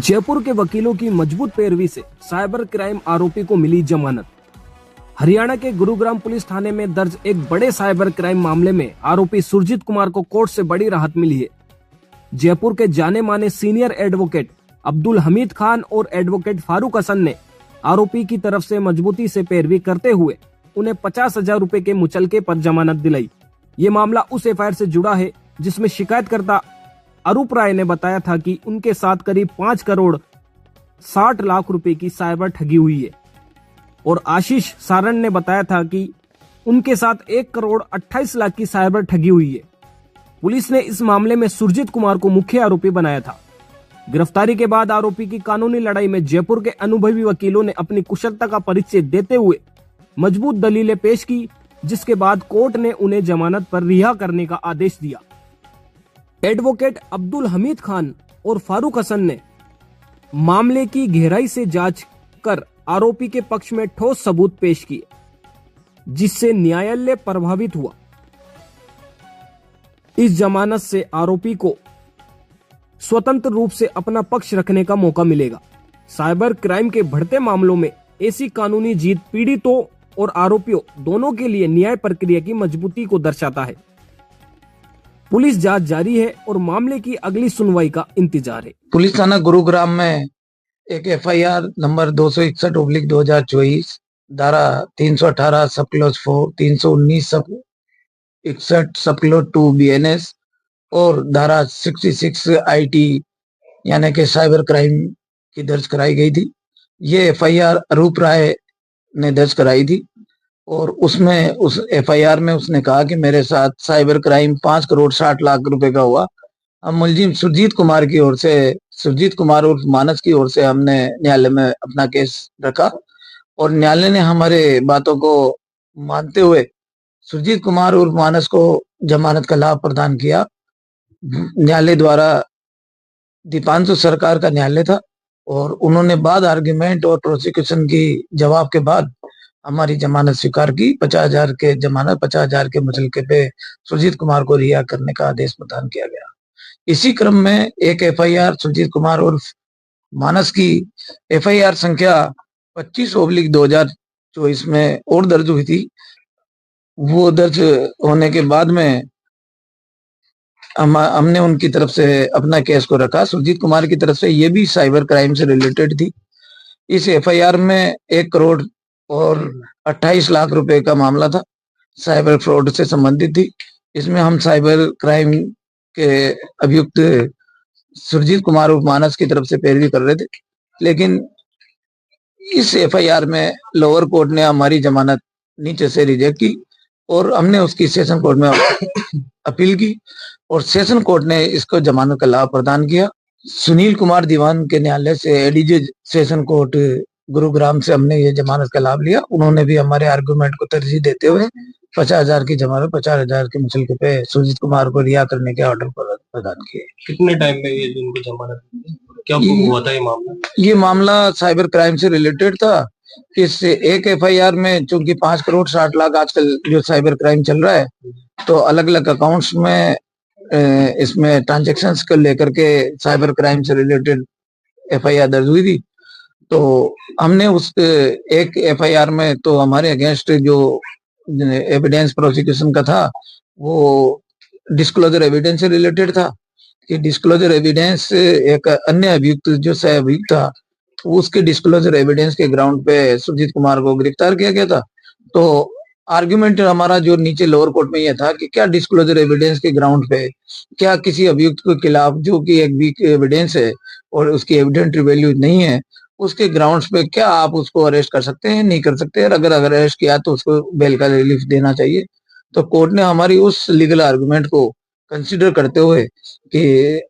जयपुर के वकीलों की मजबूत पैरवी से साइबर क्राइम आरोपी को मिली जमानत। हरियाणा के गुरुग्राम पुलिस थाने में दर्ज एक बड़े साइबर क्राइम मामले में आरोपी सुरजीत कुमार को कोर्ट से बड़ी राहत मिली है। जयपुर के जाने माने सीनियर एडवोकेट अब्दुल हमीद खान और एडवोकेट फारूक हसन ने आरोपी की तरफ से मजबूती से पैरवी करते हुए उन्हें 50,000 रुपए के मुचलके पर जमानत दिलाई। ये मामला उस एफआईआर से जुड़ा है जिसमें शिकायतकर्ता अरूप राय ने बताया था कि उनके साथ करीब 5 करोड़ 60 लाख रुपए की साइबर ठगी हुई है और आशीष सारण ने बताया था कि उनके साथ 1 करोड़ 28 लाख की साइबर ठगी हुई है। पुलिस ने इस मामले में सुरजीत कुमार को मुख्य आरोपी बनाया था। गिरफ्तारी के बाद आरोपी की कानूनी लड़ाई में जयपुर के अनुभवी वकीलों ने अपनी कुशलता का परिचय देते हुए मजबूत दलीलें पेश की, जिसके बाद कोर्ट ने उन्हें जमानत पर रिहा करने का आदेश दिया। एडवोकेट अब्दुल हमीद खान और फारूक हसन ने मामले की गहराई से जांच कर आरोपी के पक्ष में ठोस सबूत पेश किए, जिससे न्यायालय प्रभावित हुआ। इस जमानत से आरोपी को स्वतंत्र रूप से अपना पक्ष रखने का मौका मिलेगा। साइबर क्राइम के बढ़ते मामलों में ऐसी कानूनी जीत पीड़ितों और आरोपियों दोनों के लिए न्याय प्रक्रिया की मजबूती को दर्शाता है। पुलिस जांच जारी है और मामले की अगली सुनवाई का इंतजार है। पुलिस थाना गुरुग्राम में एक एफआईआर नंबर 261/2024 धारा 318 सब क्लॉज 4, 319 सब 61 सब क्लॉज 2 बीएनएस और धारा 66 आईटी यानी कि साइबर क्राइम की दर्ज कराई गई थी। ये एफआईआर अरूप राय ने दर्ज कराई थी और उसमें उस एफआईआर में उसने कहा कि मेरे साथ साइबर क्राइम 5 करोड़ 60 लाख रुपए का हुआ। हम मुलजिम सुरजीत कुमार की ओर से, सुरजीत कुमार और मानस की ओर से हमने न्यायालय में अपना केस रखा और न्यायालय ने हमारे बातों को मानते हुए सुरजीत कुमार और मानस को जमानत का लाभ प्रदान किया। न्यायालय द्वारा दीपांशु सरकार का न्यायालय था और उन्होंने बाद आर्ग्यूमेंट और प्रोसिक्यूशन की जवाब के बाद हमारी जमानत स्वीकार की। 50,000 के जमानत 50,000 के मुचलके पे सुरजीत कुमार को रिहा करने का आदेश प्रदान किया गया। इसी क्रम में एक एफआईआर सुरजीत कुमार और मानस की एफआईआर संख्या 25/2024 में और दर्ज हुई थी। वो दर्ज होने के बाद में हमने उनकी तरफ से अपना केस को रखा। सुरजीत कुमार की तरफ से ये भी साइबर क्राइम से रिलेटेड थी। इस एफआईआर में 1 करोड़ और 28 लाख रुपए का मामला था, साइबर फ्रॉड से संबंधित थी। इसमें हम साइबर क्राइम के अभियुक्त सुरजीत कुमार और मानस की तरफ से पैरवी कर रहे थे, लेकिन इस एफआईआर में लोअर कोर्ट ने हमारी जमानत नीचे से रिजेक्ट की और हमने उसकी सेशन कोर्ट में अपील की और सेशन कोर्ट ने इसको जमानत का लाभ प्रदान किया। सुनील कुमार दीवान के न्यायालय से एडीजे सेशन कोर्ट गुरुग्राम से हमने ये जमानत का लाभ लिया। उन्होंने भी हमारे आर्गुमेंट को तरजीह देते हुए 50,000 की जमानत 50,000 के मुचलके पे सुरजीत कुमार को रिहा करने के ऑर्डर प्रदान किए। कितने टाइम में ये इनको जमानत मिली? क्या हुआ था ये मामला? ये मामला साइबर क्राइम से रिलेटेड था। इस एक एफआईआर में चूंकि 5 करोड़ 60 लाख आजकल जो साइबर क्राइम चल रहा है, तो अलग अलग अकाउंट्स में इसमें ट्रांजेक्शन्स को लेकर के साइबर क्राइम से रिलेटेड एफआईआर दर्ज हुई थी। तो हमने उस एक एफआईआर में तो हमारे अगेंस्ट जो एविडेंस प्रोसिक्यूशन का था वो डिस्क्लोजर एविडेंस से रिलेटेड था कि डिस्क्लोजर एविडेंस एक अन्य अभियुक्त जो सह अभियुक्त था उसके डिस्क्लोजर एविडेंस के ग्राउंड पे सुरजीत कुमार को गिरफ्तार किया गया था। तो आर्गुमेंट हमारा जो नीचे लोअर कोर्ट में यह था कि क्या डिस्क्लोजर एविडेंस के ग्राउंड पे क्या किसी अभियुक्त के खिलाफ जो कि एक वीक एविडेंस है और उसकी एविडेंटरी वैल्यू नहीं है, उसके ग्राउंड्स पे क्या आप उसको अरेस्ट कर सकते हैं, नहीं कर सकते, और अगर अरेस्ट किया तो उसको बेल का रिलीफ देना चाहिए। तो कोर्ट ने हमारी उस लीगल आर्गुमेंट को कंसिडर करते हुए कि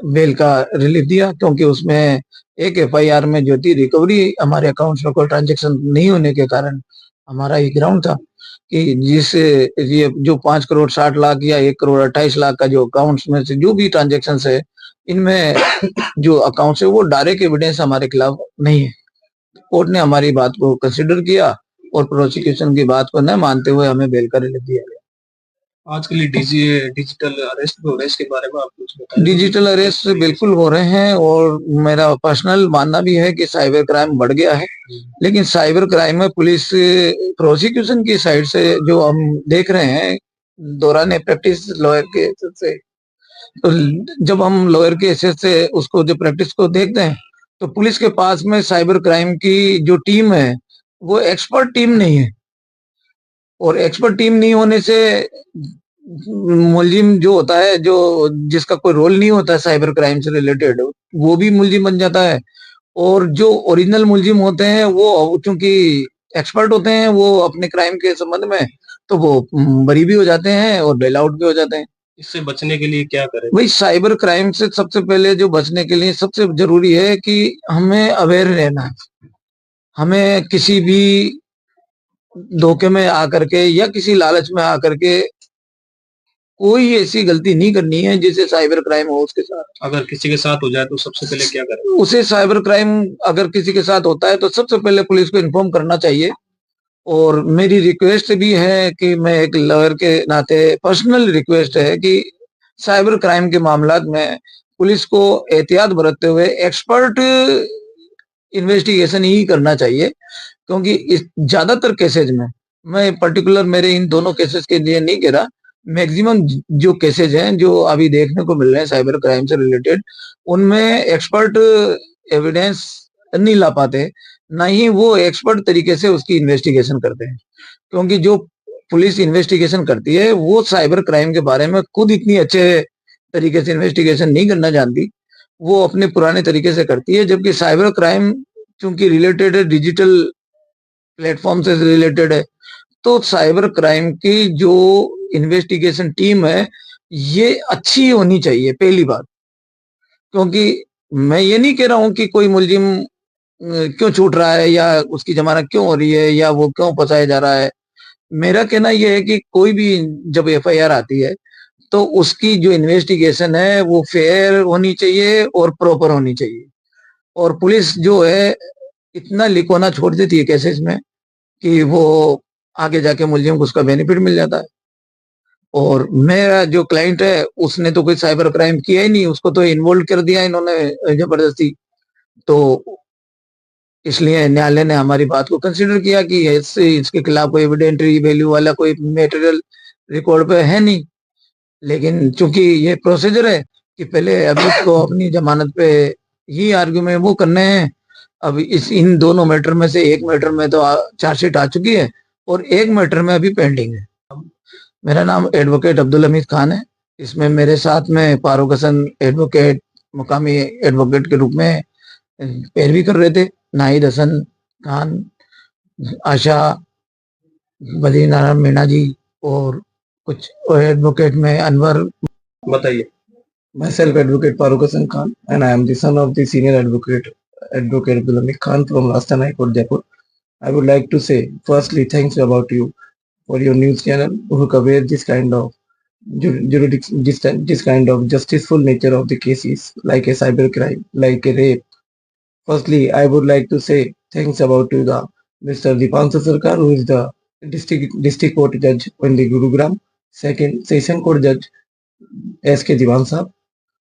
बेल का रिलीफ दिया, क्योंकि उसमें एक एफआईआर में जो थी रिकवरी हमारे अकाउंट्स में कोई ट्रांजेक्शन नहीं होने के कारण हमारा ये ग्राउंड था कि जिससे ये जो 5 करोड़ 60 लाख या 1 करोड़ 28 लाख का जो अकाउंट्स में से जो भी ट्रांजेक्शन है, इनमें जो अकाउंट्स है वो डायरेक्ट एविडेंस हमारे खिलाफ नहीं है। कोर्ट ने हमारी बात को कंसिडर किया और प्रोसिक्यूशन की बात को न मानते हुए हमें बेल का रिलीफ दिया गया। आजकल ये डिजिटल अरेस्ट हो रहा है, इसके बारे में आप कुछ बताएं। डिजिटल अरेस्ट बिल्कुल हो रहे हैं और मेरा पर्सनल मानना भी है कि साइबर क्राइम बढ़ गया है, लेकिन साइबर क्राइम में पुलिस प्रोसिक्यूशन की साइड से जो हम देख रहे हैं दौरान प्रैक्टिस लॉयर के हिसाब से, तो जब हम लॉयर के हिसाब से उसको जो प्रैक्टिस को देखते हैं तो पुलिस के पास में साइबर क्राइम की जो टीम है वो एक्सपर्ट टीम नहीं है, और एक्सपर्ट टीम नहीं होने से मुलजिम जो होता है, जो जिसका कोई रोल नहीं होता है साइबर क्राइम से रिलेटेड, वो भी मुलजिम बन जाता है। और जो ओरिजिनल मुलजिम होते हैं वो चूंकि एक्सपर्ट होते हैं वो अपने क्राइम के संबंध में, तो वो बरी भी हो जाते हैं और बेल आउट भी हो जाते हैं। इससे बचने के लिए क्या करें? भाई साइबर क्राइम से सबसे पहले जो बचने के लिए सबसे जरूरी है कि हमें अवेयर रहना है। हमें किसी भी धोखे में आकर के या किसी लालच में आकर के कोई ऐसी गलती नहीं करनी है जिससे साइबर क्राइम हो उसके साथ। अगर किसी के साथ हो जाए तो सबसे पहले क्या करें? उसे साइबर क्राइम अगर किसी के साथ होता है तो सबसे पहले पुलिस को इन्फॉर्म करना चाहिए। और मेरी रिक्वेस्ट भी है कि मैं एक लॉयर के नाते पर्सनल रिक्वेस्ट है कि साइबर क्राइम के मामलात में पुलिस को एहतियात बरतते हुए एक्सपर्ट इन्वेस्टिगेशन ही करना चाहिए, क्योंकि इस ज्यादातर केसेज में, मैं पर्टिकुलर मेरे इन दोनों केसेस के लिए नहीं कह रहा, मैक्सिमम जो केसेज हैं जो अभी देखने को मिल रहे हैं साइबर क्राइम से रिलेटेड, उनमें एक्सपर्ट एविडेंस नहीं ला पाते, ना ही वो एक्सपर्ट तरीके से उसकी इन्वेस्टिगेशन करते हैं। क्योंकि जो पुलिस इन्वेस्टिगेशन करती है वो साइबर क्राइम के बारे में खुद इतनी अच्छे तरीके से इन्वेस्टिगेशन नहीं करना जानती, वो अपने पुराने तरीके से करती है। जबकि साइबर क्राइम चूंकि रिलेटेड है, डिजिटल प्लेटफॉर्म से रिलेटेड है, तो साइबर क्राइम की जो इन्वेस्टिगेशन टीम है ये अच्छी होनी चाहिए पहली बात। क्योंकि मैं ये नहीं कह रहा हूं कि कोई मुलजिम क्यों छूट रहा है या उसकी जमानत क्यों हो रही है या वो क्यों फंसाया जा रहा है। मेरा कहना यह है कि कोई भी जब एफआईआर आती है तो उसकी जो इन्वेस्टिगेशन है वो फेयर होनी चाहिए और प्रॉपर होनी चाहिए। और पुलिस जो है इतना लिखवाना छोड़ देती है केसेस में कि वो आगे जाके मुलजिम को उसका बेनिफिट मिल जाता है। और मेरा जो क्लाइंट है उसने तो कोई साइबर क्राइम किया ही नहीं, उसको तो इन्वॉल्व कर दिया इन्होंने जबरदस्ती। तो इसलिए न्यायालय ने हमारी बात को कंसिडर किया कि इसके खिलाफ कोई एविडेंटरी वैल्यू वाला कोई मटेरियल रिकॉर्ड पे है नहीं। लेकिन चूंकि ये प्रोसीजर है कि पहले अभी इसको अपनी जमानत पे ही आर्ग्यूमेंट वो करने हैं। अब इन दोनों मैटर में से एक मैटर में तो चार्जशीट आ चुकी है और एक मैटर में अभी पेंडिंग है। मेरा नाम एडवोकेट अब्दुल हमीद खान है। इसमें मेरे साथ में फारूक हसन एडवोकेट मुकामी एडवोकेट के रूप में पैरवी कर रहे थे, नाहिद हसन खान, आशा, बद्री नारायण मीणा जी और कुछ एडवोकेट में अनवर। बताइए। Myself, Advocate Farooq Hassan Khan, and I am the son of the senior advocate, Advocate Abdul Hamid Khan from Rajasthan High Court, Jaipur. I would like to say, firstly, thanks about you for your news channel who cover this kind of this kind of justiceful nature of the cases, like a cyber crime, like a rape. Firstly, I would like to say thanks about to the Mr. Dipanshu Sarkar, who is the district court judge in the Gurugram. Second, session court judge S.K. Diwan Sahab,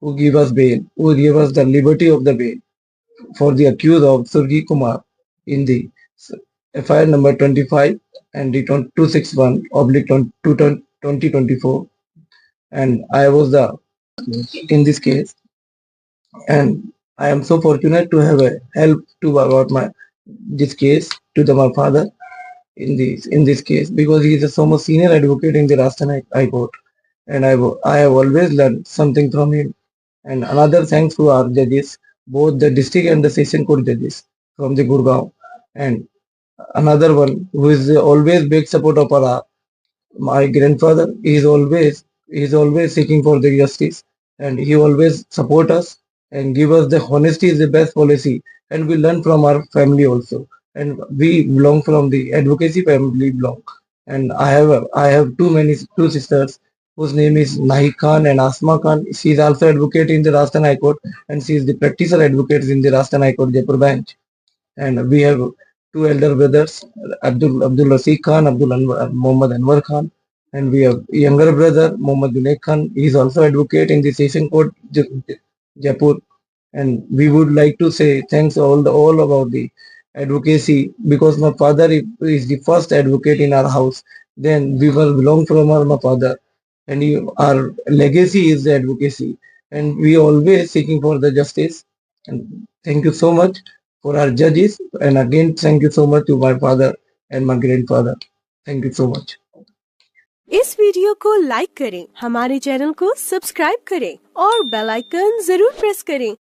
who gave us bail, who gave us the liberty of the bail for the accused of Surjit Kumar in the FIR number 25 and the 261 oblique 2024. And I was the in this case, and I am so fortunate to have a help to about this case to my father in this case, because he is a so much senior advocate in the Rajasthan High Court, and I have always learned something from him. And another thanks to our judges, both the district and the session court judges from the Gurgaon. And another one who is always big support of my grandfather. He is always seeking for the justice, and he always support us and give us the honesty is the best policy. And we learn from our family also. And we belong from the advocacy family belong. And I have two sisters whose name is Nahi Khan and Asma Khan. She is also advocate in the Rajasthan High Court, and she is the practitioner advocate in the Rajasthan High Court Jaipur bench. And we have two elder brothers, Abdul Raseek Khan, Muhammad Anwar Khan. And we have younger brother Mohammad Junaid Khan. He is also advocate in the Session Court, Jaipur. And we would like to say thanks all about the advocacy, because my father is the first advocate in our house. Then we will belong from my father, and our legacy is the advocacy, and we always seeking for the justice. And thank you so much for our judges, and again thank you so much to my father and my grandfather. Thank you so much. इस video को like करें, हमारे channel को subscribe करें और bell icon जरूर press करें।